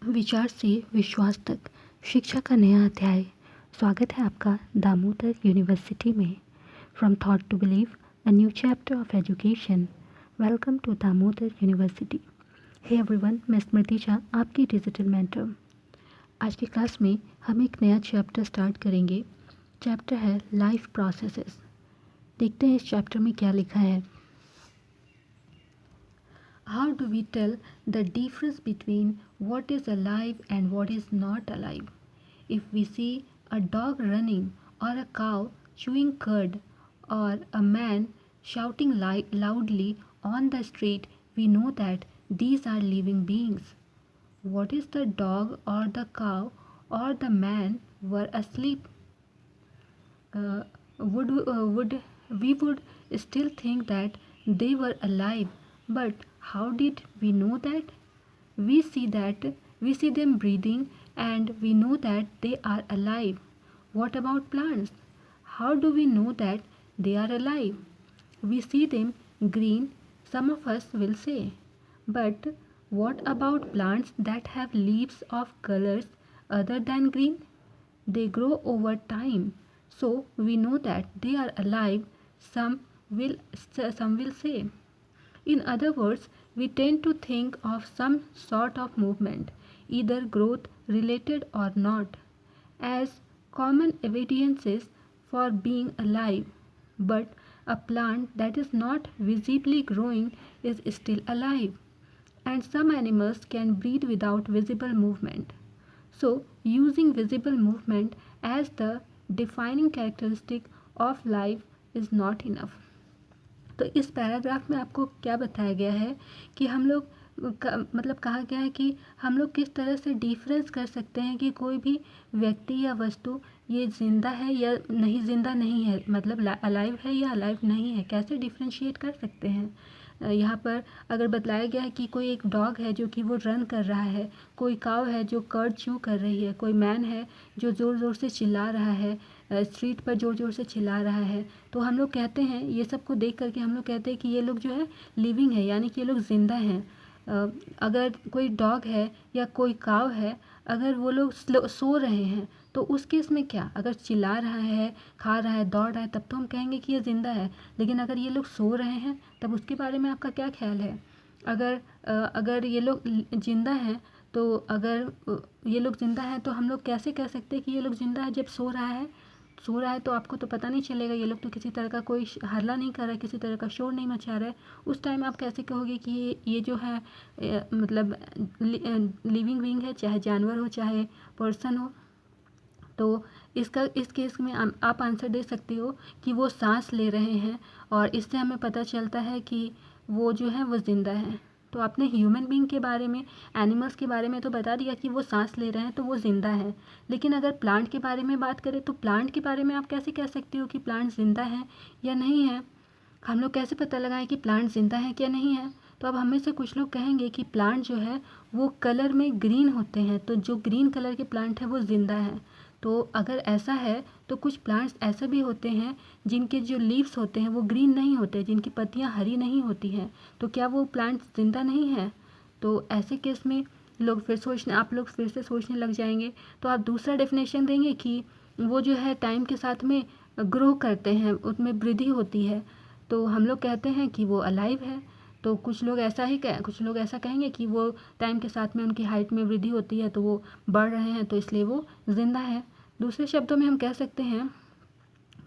विचार से विश्वास तक शिक्षा का नया अध्याय। स्वागत है आपका दामोदर यूनिवर्सिटी में। From thought to believe, a new chapter of education. Welcome to Damodar university. Hey everyone, मैं स्मृति झा, आपकी डिजिटल मेंटर। आज की क्लास में हम एक नया चैप्टर स्टार्ट करेंगे। चैप्टर है लाइफ प्रोसेसेस। देखते हैं इस चैप्टर में क्या लिखा है। How do we tell the difference between what is alive and what is not alive? If we see a dog running, or a cow chewing cud, or a man shouting loudly on the street, we know that these are living beings. What if the dog or the cow or the man were asleep? uh, would we would still think that they were alive, but how did we know that? We see them breathing, and we know that they are alive. What about plants? How do we know that they are alive? We see them green, some of us will say. But what about plants that have leaves of colors other than green? They grow over time, so we know that they are alive, some will say. In other words, we tend to think of some sort of movement, either growth related or not, as common evidences for being alive. But a plant that is not visibly growing is still alive, and some animals can breathe without visible movement. So, using visible movement as the defining characteristic of life is not enough. तो इस paragraph में आपको क्या बताया गया है कि हम लोग मतलब कहा गया है कि हम लोग किस तरह से डिफरेंस कर सकते हैं कि कोई भी व्यक्ति या वस्तु ये ज़िंदा है या नहीं, ज़िंदा नहीं है, मतलब अलाइव है या अलाइव नहीं है, कैसे डिफ्रेंशिएट कर सकते हैं। यहाँ पर अगर बतलाया गया है कि कोई एक डॉग है जो कि वो रन कर रहा है, कोई काव है जो कर्ड चू कर रही है, कोई मैन है जो ज़ोर ज़ोर से चिल्ला रहा है, स्ट्रीट पर ज़ोर ज़ोर से चिल्ला रहा है, तो हम लोग कहते हैं, ये सब को देख करके हम लोग कहते हैं कि ये लोग जो है लिविंग है, यानी कि ये लोग ज़िंदा हैं। अगर कोई डॉग है या कोई काव है, अगर वो लोग सो रहे हैं तो उस केस में क्या, अगर चिल्ला रहा है, खा रहा है, दौड़ रहा है, तब तो हम कहेंगे कि ये ज़िंदा है। लेकिन अगर ये लोग सो रहे हैं तब उसके बारे में आपका क्या ख्याल है? अगर ये लोग ज़िंदा हैं तो ये लोग ज़िंदा हैं तो हम लोग कैसे कह सकते हैं कि ये लोग ज़िंदा है? जब सो रहा है तो आपको तो पता नहीं चलेगा, ये लोग तो किसी तरह का कोई हल्ला नहीं कर रहा है, किसी तरह का शोर नहीं मचा रहा है। उस टाइम आप कैसे कहोगे कि ये जो है मतलब लिविंग बीइंग है, चाहे जानवर हो चाहे पर्सन हो। तो इस केस में आप आंसर दे सकते हो कि वो सांस ले रहे हैं, और इससे हमें पता चलता है कि वो जो है वो ज़िंदा है। तो आपने ह्यूमन बीइंग के बारे में, एनिमल्स के बारे में तो बता दिया कि वो सांस ले रहे हैं तो वो ज़िंदा है, लेकिन अगर प्लांट के बारे में बात करें तो प्लांट के बारे में आप कैसे कह सकते हो कि प्लांट ज़िंदा है या नहीं है? हम लोग कैसे पता लगाएं कि प्लांट ज़िंदा है क्या नहीं है? तो अब हमें से कुछ लोग कहेंगे कि प्लांट जो है वो कलर में ग्रीन होते हैं, तो जो ग्रीन कलर के प्लांट है वो ज़िंदा है। तो अगर ऐसा है तो कुछ प्लांट्स ऐसे भी होते हैं जिनके जो लीव्स होते हैं वो ग्रीन नहीं होते, जिनकी पत्तियां हरी नहीं होती हैं, तो क्या वो प्लांट्स ज़िंदा नहीं है? तो ऐसे केस में आप लोग फिर से सोचने लग जाएंगे। तो आप दूसरा डेफिनेशन देंगे कि वो जो है टाइम के साथ में ग्रो करते हैं, उसमें वृद्धि होती है, तो हम लोग कहते हैं कि वो अलाइव है। तो कुछ लोग ऐसा कहेंगे कि वो टाइम के साथ में उनकी हाइट में वृद्धि होती है तो वो बढ़ रहे हैं, तो इसलिए वो ज़िंदा है। दूसरे शब्दों में हम कह सकते हैं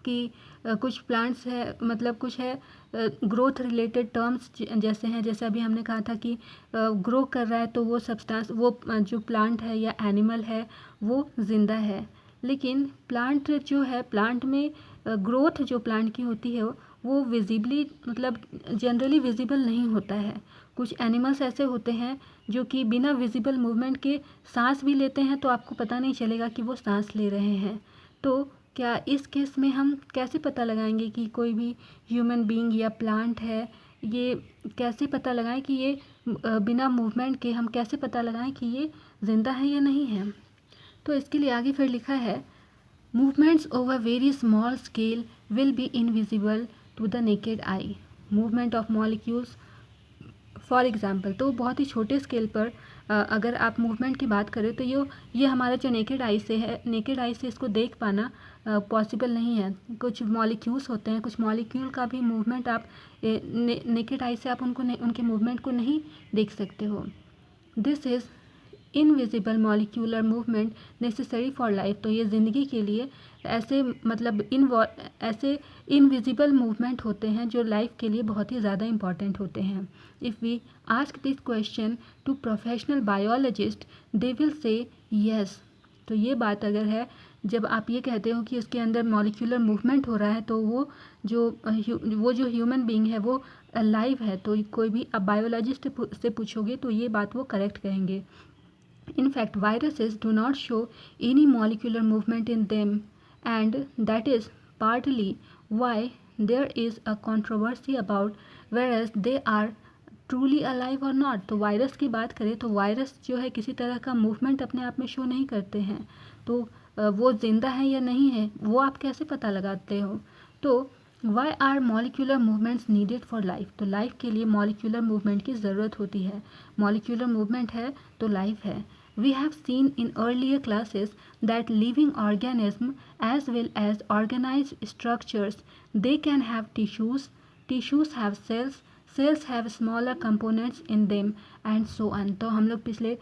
कि कुछ प्लांट्स है, मतलब कुछ है ग्रोथ रिलेटेड टर्म्स जैसे हैं, जैसे अभी हमने कहा था कि ग्रो कर रहा है तो वो सब्सटेंस, वो जो प्लांट है या एनिमल है वो ज़िंदा है। लेकिन प्लांट जो है, प्लांट में ग्रोथ जो प्लांट की होती है वो विजिबली, मतलब जनरली विजिबल नहीं होता है। कुछ एनिमल्स ऐसे होते हैं जो कि बिना विजिबल मूवमेंट के सांस भी लेते हैं तो आपको पता नहीं चलेगा कि वो सांस ले रहे हैं। तो क्या इस केस में हम कैसे पता लगाएंगे कि कोई भी ह्यूमन बीइंग या प्लांट है, ये कैसे पता लगाएं कि ये बिना मूवमेंट के हम कैसे पता लगाएं कि ये ज़िंदा है या नहीं है? तो इसके लिए आगे फिर लिखा है, movements over very small scale will be invisible to the naked eye. Movement of molecules for example, तो बहुत ही छोटे स्केल पर अगर आप मूवमेंट की बात करें तो ये हमारा जो नेकेड आई से है, नेकेड आई से इसको देख पाना पॉसिबल नहीं है। कुछ मॉलिक्यूल्स होते हैं, कुछ मॉलिक्यूल का भी मूवमेंट आप नेकेड आई से आप उनके मूवमेंट को नहीं देख सकते हो। This is invisible molecular movement necessary for life. तो ये ज़िंदगी के लिए ऐसे ऐसे इनविजिबल मूवमेंट होते हैं जो लाइफ के लिए बहुत ही ज़्यादा इम्पॉर्टेंट होते हैं। If we ask this question to professional biologist they will say yes. तो ये बात अगर है, जब आप ये कहते हो कि उसके अंदर मॉलिक्यूलर मूवमेंट हो रहा है तो वो जो ह्यूमन बीइंग है वो लाइव है, तो कोई भी आप बायोलॉजिस्ट से पूछोगे तो ये बात वो करेक्ट कहेंगे। In fact, viruses do not show any molecular movement in them, and that is partly why there is a controversy about whether they are truly alive or not। तो वायरस की बात करें तो वायरस जो है किसी तरह का मूवमेंट अपने आप में शो नहीं करते हैं, तो वो जिंदा है या नहीं है वो आप कैसे पता लगाते हो। तो why are molecular movements needed for life. तो लाइफ के लिए मॉलिक्यूलर मूवमेंट की ज़रूरत होती है। मॉलिक्यूलर मूवमेंट है तो लाइफ है। We have seen in earlier classes that living organisms as well as organized structures, they can have tissues, tissues have cells, cells have smaller components in them and so on। तो हम लोग पिछले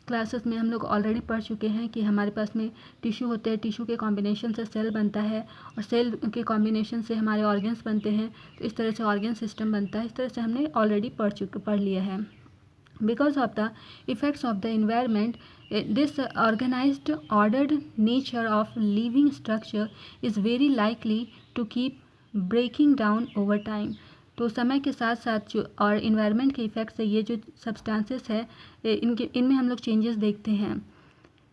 classes में हम लोग already पढ़ चुके हैं कि हमारे पास में टिश्यू होते हैं, टिश्यू के कॉम्बिनेशन से सेल बनता है और सेल के कॉम्बिनेशन से हमारे ऑर्गन्स बनते हैं, तो इस तरह से ऑर्गन सिस्टम बनता है। इस तरह से हमने ऑलरेडी पढ़ लिया है। Because of the effects of the environment, this organized ordered nature of living structure is very likely to keep breaking down over time। तो समय के साथ साथ जो और इन्वायरमेंट के इफ़ेक्ट से ये जो सब्सटेंसेस है इनमें हम लोग चेंजेस देखते हैं।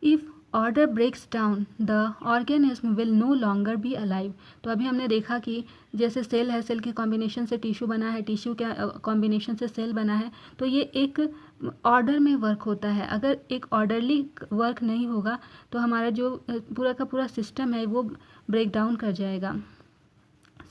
If order breaks down the organism will no longer be alive. तो अभी हमने देखा कि जैसे सेल है, सेल के कॉम्बिनेशन से टिश्यू बना है, टिश्यू के कॉम्बिनेशन से सेल बना है, तो ये एक ऑर्डर में वर्क होता है। अगर एक ऑर्डरली वर्क नहीं होगा तो हमारा जो पूरा का पूरा सिस्टम है वो ब्रेक डाउन कर जाएगा।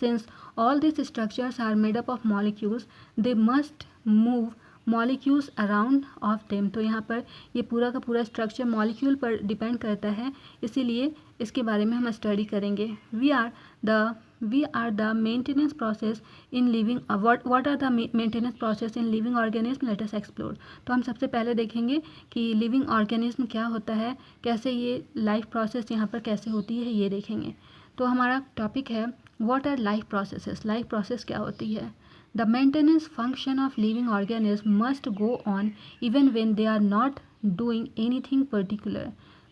Since all this structures are made up of molecules they must move molecules around of them. तो यहाँ पर ये पूरा का पूरा स्ट्रक्चर मॉलिक्यूल पर डिपेंड करता है, इसीलिए इसके बारे में हम स्टडी करेंगे। We are the maintenance process in living what are the maintenance process in living organism, let us explore. तो हम सबसे पहले देखेंगे कि लिविंग ऑर्गेनिज्म क्या होता है, कैसे ये लाइफ प्रोसेस यहाँ पर कैसे होती है, ये देखेंगे। तो हमारा टॉपिक है what our life processes. Life process क्या होती है। The maintenance function of living organisms must go on even when they are not doing anything particular।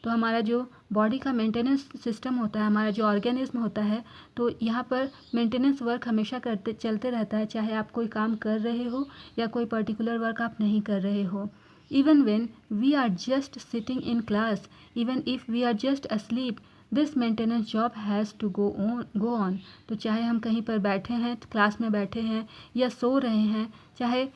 तो हमारा जो बॉडी का मेंटेनेंस सिस्टम होता है, हमारा जो ऑर्गेनिज्म होता है, तो यहाँ पर मेंटेनेंस वर्क हमेशा चलते रहता है, चाहे आप कोई काम कर रहे हो या कोई पर्टिकुलर वर्क आप नहीं कर रहे हो। Even when we are just sitting in class, even if we are just asleep, this maintenance job has to go on. तो चाहे हम कहीं पर बैठे हैं, क्लास में बैठे हैं या सो रहे हैं, चाहे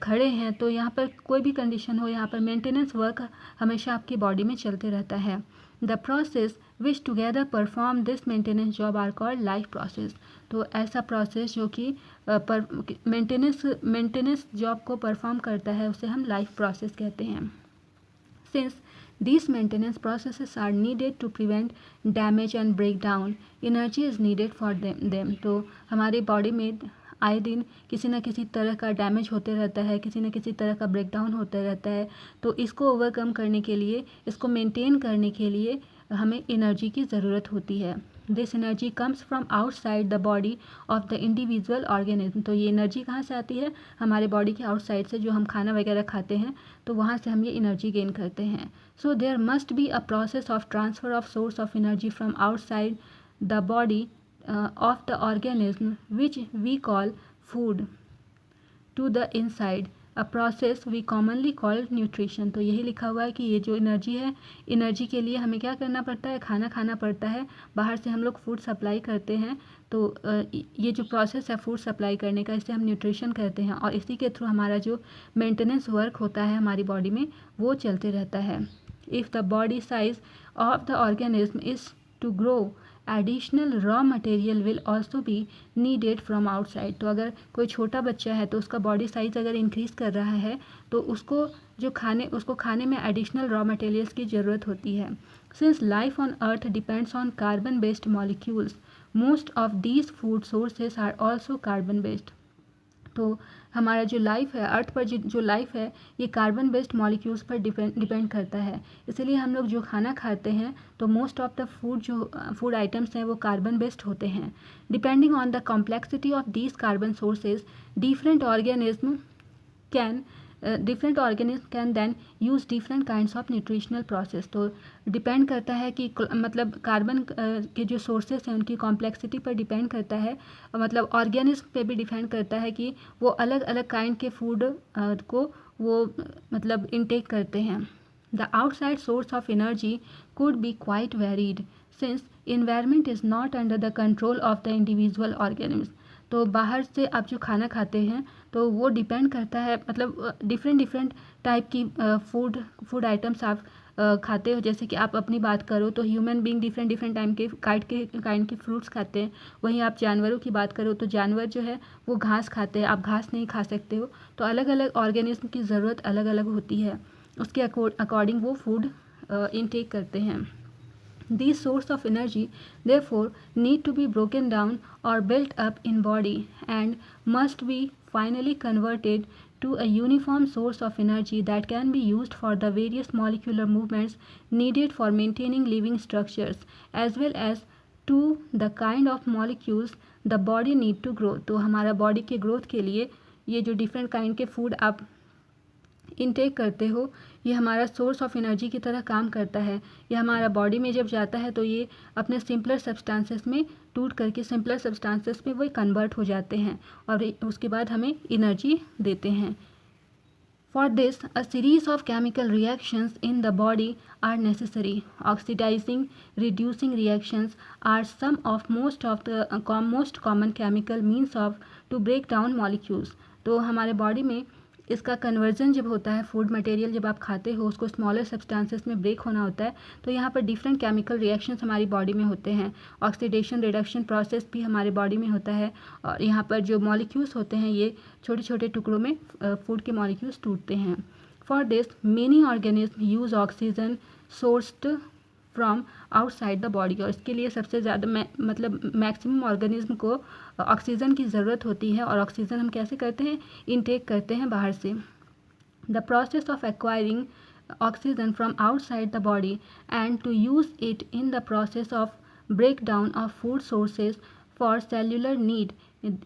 खड़े हैं, तो यहाँ पर कोई भी कंडीशन हो, यहाँ पर मेंटेनेंस वर्क हमेशा आपकी बॉडी में चलते रहता है। The process which together perform this maintenance job are called life process. तो ऐसा प्रोसेस जो कि मेंटेनेंस जॉब को परफॉर्म करता है उसे हम लाइफ प्रोसेस कहते हैं। Since these maintenance processes are needed to prevent damage and breakdown, energy is needed for them। तो हमारे बॉडी में आए दिन किसी न किसी तरह का डैमेज होते रहता है, किसी न किसी तरह का ब्रेकडाउन होता रहता है, तो इसको ओवरकम करने के लिए, इसको मेंटेन करने के लिए हमें एनर्जी की ज़रूरत होती है। This energy comes from outside the body of the individual organism. तो ये एनर्जी कहाँ से आती है, हमारे बॉडी के आउटसाइड से, जो हम खाना वगैरह खाते हैं तो वहाँ से हम ये एनर्जी गेन करते हैं। So there must be a process of transfer of source of energy from outside the body of the organism which we call food to the inside, a process we commonly call nutrition. तो यही लिखा हुआ है कि ये जो energy है, energy के लिए हमें क्या करना पड़ता है, खाना खाना पड़ता है, बाहर से हम लोग फूड सप्लाई करते हैं, तो ये जो प्रोसेस है फूड सप्लाई करने का, इसे हम न्यूट्रिशन कहते हैं, और इसी के थ्रू हमारा जो मेंटेनेंस वर्क होता है हमारी बॉडी में वो चलते रहता है। If the body size of the organism is to grow additional raw material will also be needed from outside. तो अगर कोई छोटा बच्चा है तो उसका बॉडी साइज अगर इंक्रीज़ कर रहा है तो उसको खाने में एडिशनल रॉ मटेरियल्स की ज़रूरत होती है। Since life on earth depends on carbon based molecules, most of these food sources are also carbon based. तो हमारा जो लाइफ है अर्थ पर जो लाइफ है ये कार्बन बेस्ड मॉलिक्यूल्स पर डिपेंड करता है। इसीलिए हम लोग जो खाना खाते हैं तो most of the food items हैं वो कार्बन बेस्ड होते हैं। Depending on the complexity of these carbon sources different organism can then use different kinds of nutritional process. तो डिपेंड करता है कि मतलब कार्बन के जो सोर्सेस हैं उनकी कॉम्प्लेक्सिटी पर डिपेंड करता है, मतलब ऑर्गेनिज्म पे भी डिपेंड करता है कि वो अलग अलग काइंड के फूड को वो मतलब इनटेक करते हैं। The outside source of energy could be quite varied since environment is not under the control of the individual organism. तो बाहर से आप जो खाना खाते हैं तो वो डिपेंड करता है, मतलब डिफरेंट टाइप की फूड आइटम्स आप खाते हो। जैसे कि आप अपनी बात करो तो ह्यूमन बीइंग डिफरेंट टाइम के काइंड के फ्रूट्स खाते हैं। वहीं आप जानवरों की बात करो तो जानवर जो है वो घास खाते हैं, आप घास नहीं खा सकते हो। तो अलग अलग ऑर्गेनिज्म की ज़रूरत अलग अलग होती है, उसके अकॉर्डिंग वो फूड इनटेक करते हैं। These sources of energy therefore need to be broken down or built up in body and must be finally converted to a uniform source of energy that can be used for the various molecular movements needed for maintaining living structures as well as to the kind of molecules the body need to grow। तो हमारा body के growth के लिए ये जो different kind के food आप intake करते हो ये हमारा सोर्स ऑफ एनर्जी की तरह काम करता है। ये हमारा बॉडी में जब जाता है तो ये अपने सिंपलर सब्सटेंसेस में टूट करके सिंपलर सब्सटेंसेस में वो कन्वर्ट हो जाते हैं और उसके बाद हमें एनर्जी देते हैं। For this, a series of chemical reactions in the body are necessary. Oxidizing, reducing reactions are some of the most common chemical means of to break down molecules। तो हमारे बॉडी में इसका कन्वर्जन जब होता है, food material जब आप खाते हो उसको स्मॉलर सब्सटेंसेस में ब्रेक होना होता है, तो यहाँ पर डिफरेंट केमिकल रिएक्शंस हमारी बॉडी में होते हैं। ऑक्सीडेशन रिडक्शन प्रोसेस भी हमारे बॉडी में होता है और यहाँ पर जो मॉलिक्यूल्स होते हैं ये छोटे छोटे टुकड़ों में फूड के मॉलिक्यूल्स टूटते हैं। For this many organism use oxygen sourced from outside the body. और इसके लिए सबसे ज़्यादा मतलब मैक्सिमम ऑर्गेनिज्म को ऑक्सीजन की ज़रूरत होती है और ऑक्सीजन हम कैसे करते हैं, इनटेक करते हैं बाहर से। The process of acquiring oxygen from outside the body and to use it in the process of break down of food sources for cellular need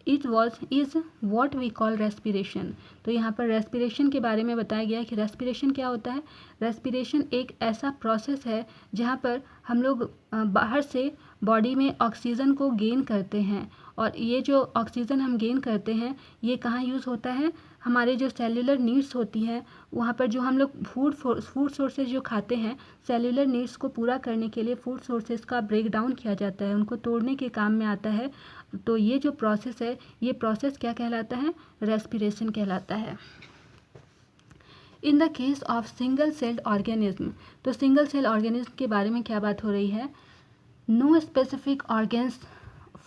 is what we call respiration. तो यहाँ पर respiration के बारे में बताया गया है कि रेस्पिरेशन क्या होता है। रेस्पिरेशन एक ऐसा प्रोसेस है जहाँ पर हम लोग बाहर से बॉडी में ऑक्सीजन को गेन करते हैं और ये जो ऑक्सीजन हम गेन करते हैं ये कहाँ यूज़ होता है, हमारे जो सेल्युलर नीड्स होती हैं वहाँ पर जो हम लोग फूड सोर्सेज जो खाते हैं सेल्युलर नीड्स को पूरा करने के लिए फूड सोर्सेज का ब्रेक डाउन किया जाता है, उनको तोड़ने के काम में आता है। तो ये जो प्रोसेस है ये प्रोसेस क्या कहलाता है, रेस्पिरेशन कहलाता है। In the case of single celled organism, तो सिंगल सेल ऑर्गेनिज्म के बारे में क्या बात हो रही है। No specific organs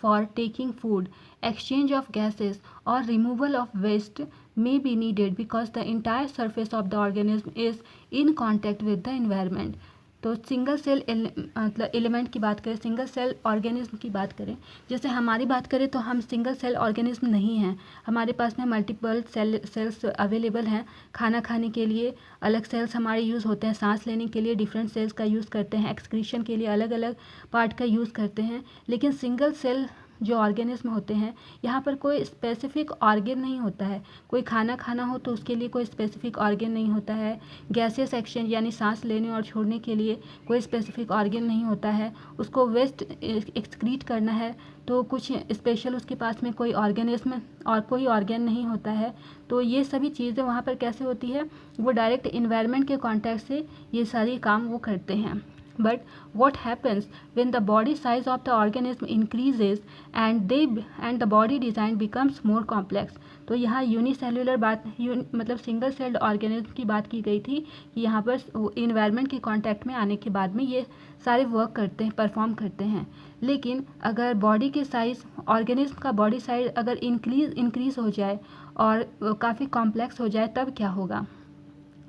for taking food, exchange of gases or removal of waste may be needed because the entire surface of the organism is in contact with the environment। तो single cell मतलब element की बात करें, single cell organism की बात करें, जैसे हमारी बात करें तो हम सिंगल सेल ऑर्गेनिज्म नहीं हैं, हमारे पास में मल्टीपल सेल्स अवेलेबल हैं। खाना खाने के लिए अलग सेल्स हमारे यूज़ होते हैं, सांस लेने के लिए डिफरेंट सेल्स का यूज़ करते हैं, एक्सक्रीशन के लिए अलग अलग पार्ट का यूज़ करते हैं। लेकिन सिंगल सेल जो ऑर्गेनिज्म होते हैं यहाँ पर कोई स्पेसिफिक ऑर्गन नहीं होता है। कोई खाना खाना हो तो उसके लिए कोई स्पेसिफिक ऑर्गन नहीं होता है। गैसेस एक्सचेंज यानी सांस लेने और छोड़ने के लिए कोई स्पेसिफिक ऑर्गन नहीं होता है। उसको वेस्ट एक्सक्रीट करना है तो कुछ स्पेशल उसके पास में कोई ऑर्गेनिज्म और कोई ऑर्गन नहीं होता है। तो ये सभी चीज़ें वहाँ पर कैसे होती है, वो डायरेक्ट इन्वायरमेंट के कॉन्टैक्ट से ये सारी काम वो करते हैं। But what happens when the body size of the organism increases and the body design becomes more complex? तो यहाँ यूनिसेल्युलर मतलब सिंगल सेल्ड ऑर्गेनिज्म की बात की गई थी कि यहाँ पर इन्वायरमेंट के कांटेक्ट में आने के बाद में ये सारे वर्क करते हैं, परफॉर्म करते हैं। लेकिन अगर बॉडी के साइज, ऑर्गेनिज्म का बॉडी साइज अगर इंक्रीज हो जाए और काफ़ी कॉम्प्लेक्स हो जाए तब क्या होगा?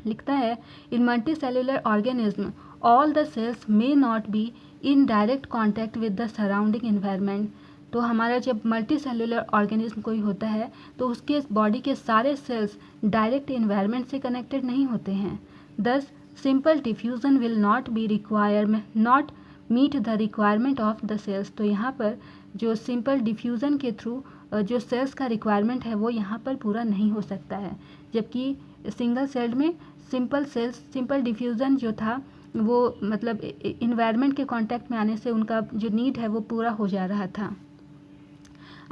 लिखता है, in multi cellular organism all the cells may not be in direct contact with the surrounding environment. तो हमारा जब मल्टी सेल्युलर ऑर्गेनिज्म कोई होता है तो उसके बॉडी के सारे सेल्स डायरेक्ट इन्वायरमेंट से कनेक्टेड नहीं होते हैं। Thus simple diffusion will not meet the requirement of the cells. तो यहाँ पर जो सिंपल डिफ्यूज़न के थ्रू जो सेल्स का रिक्वायरमेंट है वो यहाँ पर पूरा नहीं हो सकता है, जबकि सिंगल सेल्ड में सिंपल डिफ्यूज़न जो था वो मतलब इन्वायरमेंट के कांटेक्ट में आने से उनका जो नीड है वो पूरा हो जा रहा था।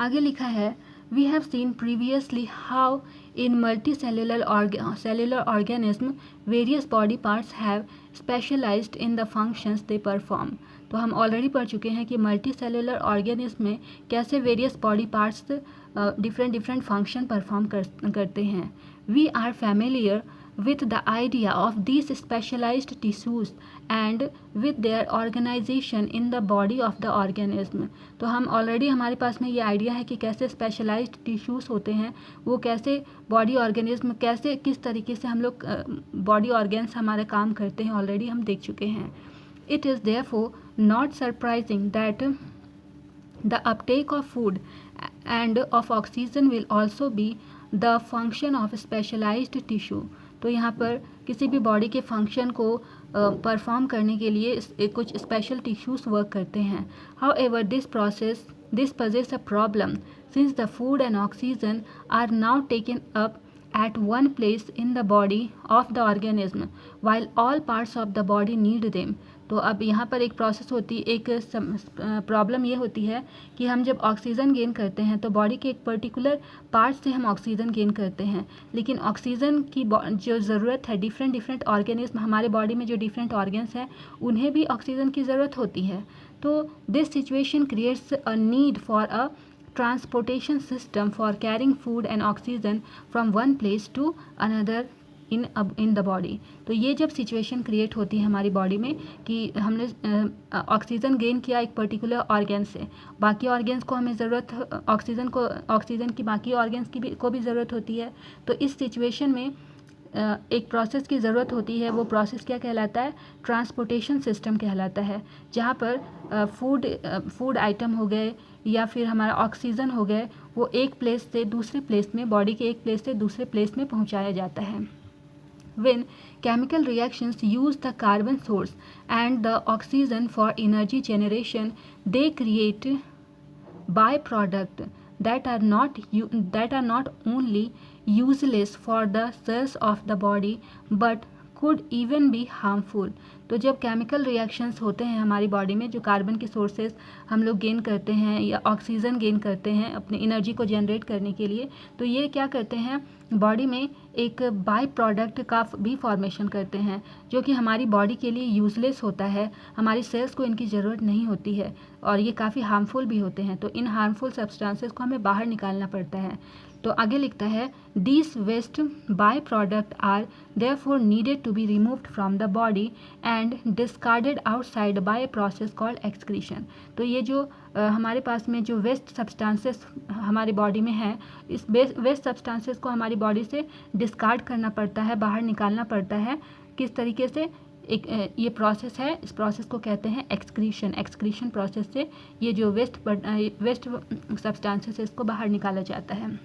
आगे लिखा है, we have seen previously how in multi cellular organism various body parts have specialised in the functions they perform. तो हम ऑलरेडी पढ़ चुके हैं कि मल्टी सेल्युलर ऑर्गेनिज्म में कैसे various body parts different function perform करते हैं। We are familiar with the idea of these specialized tissues and with their organization in the body of the organism। तो हम ऑलरेडी हमारे पास में ये आइडिया है कि कैसे स्पेशलाइज्ड टिश्यूज़ होते हैं, वो कैसे बॉडी ऑर्गेनिज्म किस तरीके से हम लोग बॉडी ऑर्गेन्स हमारे काम करते हैं, ऑलरेडी हम देख चुके हैं। It is therefore not surprising that the uptake of food and of oxygen will also be the function of specialised tissue. तो यहाँ पर किसी भी बॉडी के फंक्शन को परफॉर्म करने के लिए कुछ स्पेशल टिश्यूज़ वर्क करते हैं। However this poses a problem since the food and oxygen are now taken up at one place in the body of the organism while all parts of the body need them। तो अब यहाँ पर एक process होती है, एक problem ये होती है कि हम जब ऑक्सीजन गेन करते हैं तो बॉडी के एक पर्टिकुलर पार्ट से हम ऑक्सीजन गेन करते हैं, लेकिन ऑक्सीजन की जो ज़रूरत है डिफरेंट ऑर्गेनिज्म, हमारे बॉडी में जो डिफरेंट ऑर्गन्स हैं उन्हें भी ऑक्सीजन की ज़रूरत होती है। तो this situation creates a need for a transportation system for carrying food and oxygen from one place to another in the body। तो ये जब सिचुएशन क्रिएट होती है हमारी बॉडी में कि हमने ऑक्सीजन गेन किया एक पर्टिकुलर ऑर्गन से, बाकी ऑर्गन्स को हमें ज़रूरत ऑक्सीजन की बाकी ऑर्गन्स को भी ज़रूरत होती है। तो इस सिचुएशन में एक प्रोसेस की ज़रूरत होती है। वो प्रोसेस क्या कहलाता है? ट्रांसपोर्टेशन सिस्टम कहलाता है, जहाँ पर फूड आइटम हो गए या फिर हमारा ऑक्सीजन हो गए, वो एक प्लेस से दूसरे प्लेस में, बॉडी के एक प्लेस से दूसरे प्लेस में पहुँचाया जाता है। When chemical reactions use the carbon source and the oxygen for energy generation, they create byproduct that are not only useless for the cells of the body but could even be harmful। तो जब chemical reactions होते हैं हमारी body में, जो carbon के sources हम लोग गेन करते हैं या ऑक्सीजन गेन करते हैं अपनी एनर्जी को जनरेट करने के लिए, तो ये क्या करते हैं बॉडी में एक बाई प्रोडक्ट का भी फॉर्मेशन करते हैं जो कि हमारी बॉडी के लिए यूजलेस होता है, हमारी सेल्स को इनकी ज़रूरत नहीं होती है और ये काफ़ी हार्मफुल भी होते हैं। तो इन हार्मफुल सब्सटेंसेस को हमें बाहर निकालना पड़ता है। तो आगे लिखता है, these waste by product are therefore needed to be removed from the body and discarded outside by a process called excretion. तो ये जो हमारे पास में जो वेस्ट सब्सटेंसेस हमारी बॉडी में है, इस वेस्ट सब्सटेंसेस को हमारी बॉडी से डिस्कार्ड करना पड़ता है, बाहर निकालना पड़ता है। किस तरीके से? ये प्रोसेस है, इस प्रोसेस को कहते हैं एक्सक्रीशन प्रोसेस से ये जो वेस्ट सब्सटेंसेस इसको बाहर निकाला जाता है।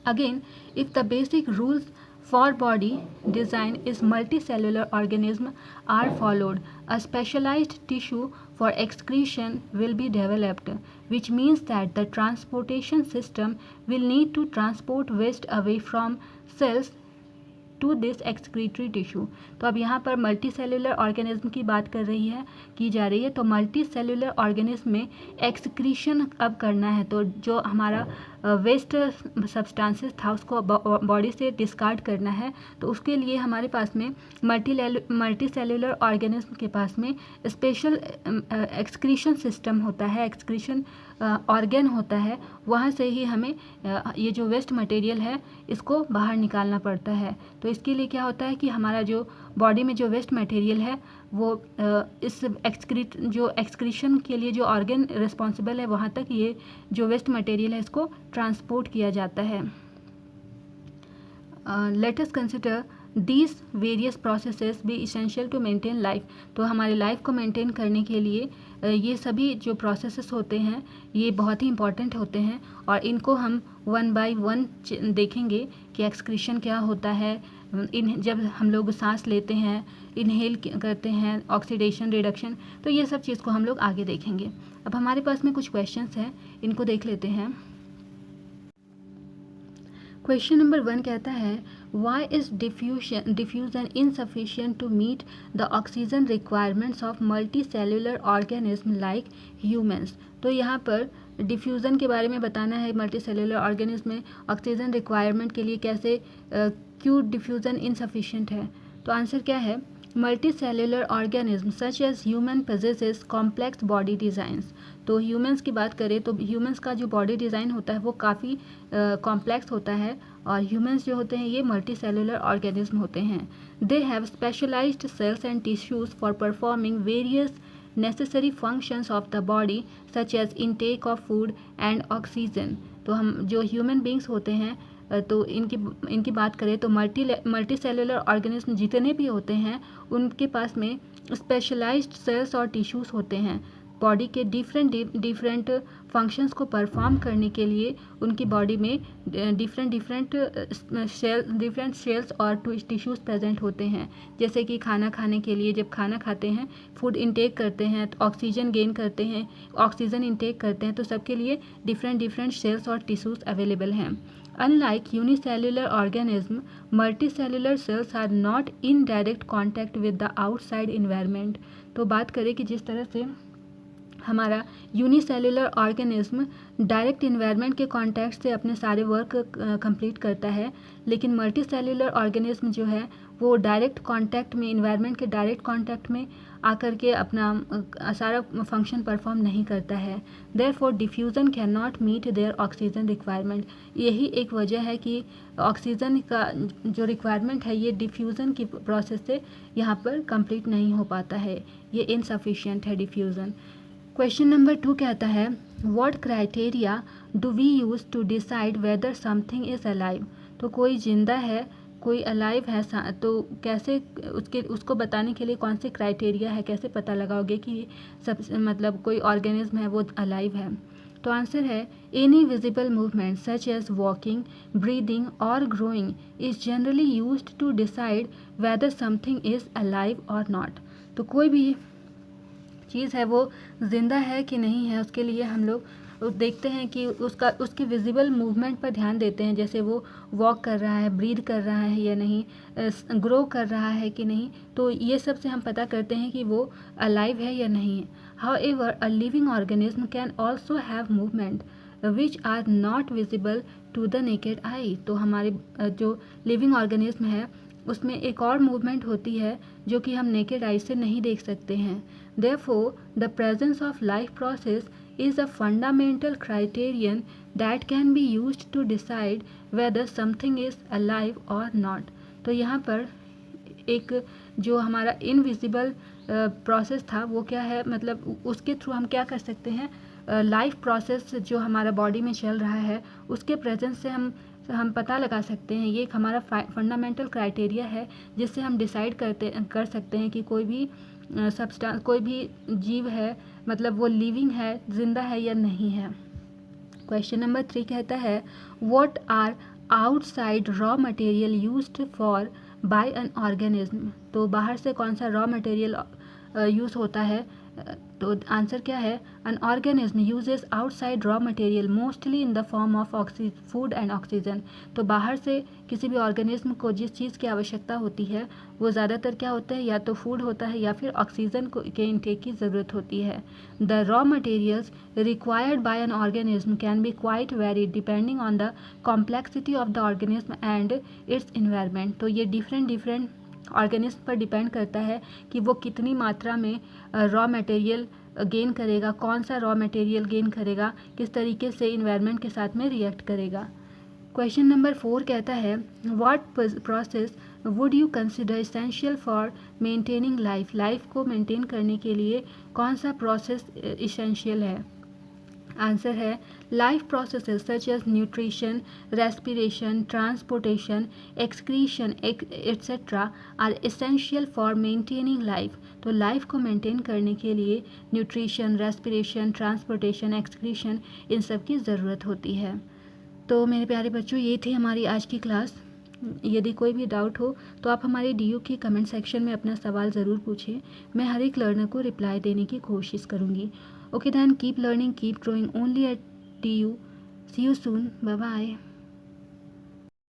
Again, if the basic rules for body design is multicellular organism are followed, a specialized tissue for excretion will be developed, which means that the transportation system will need to transport waste away from cells to this excretory tissue. तो अब यहाँ पर multi cellular organism की बात की जा रही है। तो मल्टी सेल्युलर ऑर्गेनिज्म में एक्सक्रीशन अब करना है। तो जो हमारा वेस्ट सब्सटेंसेस था उसको बॉडी से डिस्कार्ड करना है, तो उसके लिए हमारे पास में मल्टी सेलुलर ऑर्गेनिज्म के पास में स्पेशल एक्सक्रीशन सिस्टम होता है, एक्सक्रीशन ऑर्गन होता है, वहाँ से ही हमें ये जो वेस्ट मटेरियल है इसको बाहर निकालना पड़ता है। तो इसके लिए क्या होता है कि हमारा जो बॉडी में जो वेस्ट मटेरियल है वो इस एक्सक्रीशन के लिए जो ऑर्गन रिस्पॉन्सिबल है वहाँ तक ये जो वेस्ट मटेरियल है इसको ट्रांसपोर्ट किया जाता है। Let us consider these various processes be essential to maintain life. तो हमारे लाइफ को मेंटेन करने के लिए ये सभी जो प्रोसेसेस होते हैं ये बहुत ही इंपॉर्टेंट होते हैं, और इनको हम वन बाय वन देखेंगे कि एक्सक्रीशन क्या होता है। जब हम लोग सांस लेते हैं, इनहेल करते हैं, ऑक्सीडेशन, रिडक्शन, तो ये सब चीज़ को हम लोग आगे देखेंगे। अब हमारे पास में कुछ क्वेश्चंस हैं, इनको देख लेते हैं। क्वेश्चन नंबर 1 कहता है why is diffusion insufficient to meet the oxygen requirements of multi cellular organism like humans. तो यहाँ पर डिफ्यूज़न के बारे में बताना है, मल्टी सेलुलर ऑर्गेनिज्म में ऑक्सीजन रिक्वायरमेंट के लिए कैसे क्यों डिफ्यूज़न इनसफिशिएंट है। तो आंसर क्या है, multi cellular organism such as human possesses complex body designs. तो ह्यूमंस की बात करें तो ह्यूमंस का जो बॉडी डिज़ाइन होता है वो काफ़ी कॉम्प्लेक्स होता है, और ह्यूमंस जो होते हैं ये मल्टी सेलुलर ऑर्गेनिज्म होते हैं। They have specialised cells and tissues for performing various necessary functions of the body such as intake of food and oxygen. तो हम जो ह्यूमन बींग्स होते हैं तो इनकी बात करें तो मल्टी सेलुलर ऑर्गेनिज्म जितने भी होते हैं उनके पास में स्पेशलाइज्ड सेल्स और टिश्यूज़ होते हैं। बॉडी के डिफरेंट फंक्शंस को परफॉर्म करने के लिए उनकी बॉडी में डिफरेंट सेल्स और टिश्यूज़ प्रेजेंट होते हैं। जैसे कि खाना खाने के लिए जब खाना खाते हैं, फूड इंटेक करते हैं, तो ऑक्सीजन गेन करते हैं, ऑक्सीजन इंटेक करते हैं, तो सबके लिए डिफरेंट सेल्स और टिश्यूज़ अवेलेबल हैं। Unlike unicellular organism, multicellular cells are not in direct contact with the outside environment। तो बात करें कि जिस तरह से हमारा यूनिसेलुलर ऑर्गेनिज्म डायरेक्ट इन्वायरमेंट के कॉन्टैक्ट से अपने सारे वर्क कंप्लीट करता है, लेकिन मल्टी सेलुलर ऑर्गेनिज्म जो है वो डायरेक्ट कांटेक्ट में, इन्वायरमेंट के डायरेक्ट कांटेक्ट में आकर के अपना सारा फंक्शन परफॉर्म नहीं करता है। Therefore diffusion can not meet their oxygen requirement. यही एक वजह है कि ऑक्सीजन का जो रिक्वायरमेंट है ये डिफ्यूज़न की प्रोसेस से यहाँ पर कंप्लीट नहीं हो पाता है, ये इनसफिशिएंट है डिफ्यूज़न। क्वेश्चन नंबर 2 कहता है what criteria do we use to decide whether something is alive. तो कोई जिंदा है, कोई अलाइव है, तो कैसे उसको बताने के लिए कौन से क्राइटेरिया है, कैसे पता लगाओगे कि सब मतलब कोई ऑर्गेनिज्म है वो अलाइव है। तो आंसर है any visible movement such as walking, breathing और growing is generally used to decide whether something is alive और नॉट। तो कोई भी चीज़ है वो ज़िंदा है कि नहीं है उसके लिए हम लोग देखते हैं कि उसकी विजिबल मूवमेंट पर ध्यान देते हैं, जैसे वो वॉक कर रहा है, ब्रीद कर रहा है या नहीं, ग्रो कर रहा है कि नहीं, तो ये सब से हम पता करते हैं कि वो अलाइव है या नहीं है। However a living organism can also have movement which are not visible to the naked eye. तो हमारे जो लिविंग ऑर्गेनिज्म है उसमें एक और मूवमेंट होती है जो कि हम नेकेड आई से नहीं देख सकते हैं। Therefore, the presence of life process is a fundamental criterion that can be used to decide whether something is alive or not। तो यहाँ पर एक जो हमारा इनविजिबल प्रोसेस था वो क्या है, मतलब उसके थ्रू हम क्या कर सकते हैं, लाइफ प्रोसेस जो हमारा बॉडी में चल रहा है उसके प्रेजेंस से हम पता लगा सकते हैं। ये एक हमारा फंडामेंटल क्राइटेरिया है जिससे हम डिसाइड कर सकते हैं कि कोई भी सब्सटेंस, कोई भी जीव है, मतलब वो लिविंग है, जिंदा है या नहीं है। क्वेश्चन नंबर 3 कहता है what are outside raw material used for by an organism. तो बाहर से कौन सा रॉ मटेरियल यूज़ होता है तो आंसर क्या है? An organism uses outside raw material mostly in the form of food and oxygen. तो बाहर से किसी भी ऑर्गेनिज्म को जिस चीज़ की आवश्यकता होती है वो ज़्यादातर क्या होता है? या तो फूड होता है या फिर ऑक्सीजन को के इनटेक की ज़रूरत होती है। The raw materials required by an organism can be quite varied depending on the complexity of the organism and it's environment. तो ये डिफरेंट ऑर्गेनिज्म पर डिपेंड करता है कि वो कितनी मात्रा में रॉ मटेरियल गेन करेगा, कौन सा रॉ मटेरियल गेन करेगा, किस तरीके से इन्वायरमेंट के साथ में रिएक्ट करेगा। क्वेश्चन नंबर 4 कहता है what process would you consider essential for maintaining life. Life को मेंटेन करने के लिए कौन सा प्रोसेस इसेंशियल है? आंसर है life processes such as nutrition, respiration, transportation, excretion etcetera are essential for maintaining life. तो लाइफ को मेंटेन करने के लिए न्यूट्रिशन, रेस्पिरेशन, ट्रांसपोर्टेशन, एक्सक्रीशन इन सब की ज़रूरत होती है। तो मेरे प्यारे बच्चों, ये थी हमारी आज की क्लास। यदि कोई भी डाउट हो तो आप हमारे डीयू के कमेंट सेक्शन में अपना सवाल ज़रूर पूछें। मैं हर एक लर्नर को रिप्लाई देने की कोशिश करूँगी। Okay then, keep learning, keep growing only at DU. See you soon, bye bye.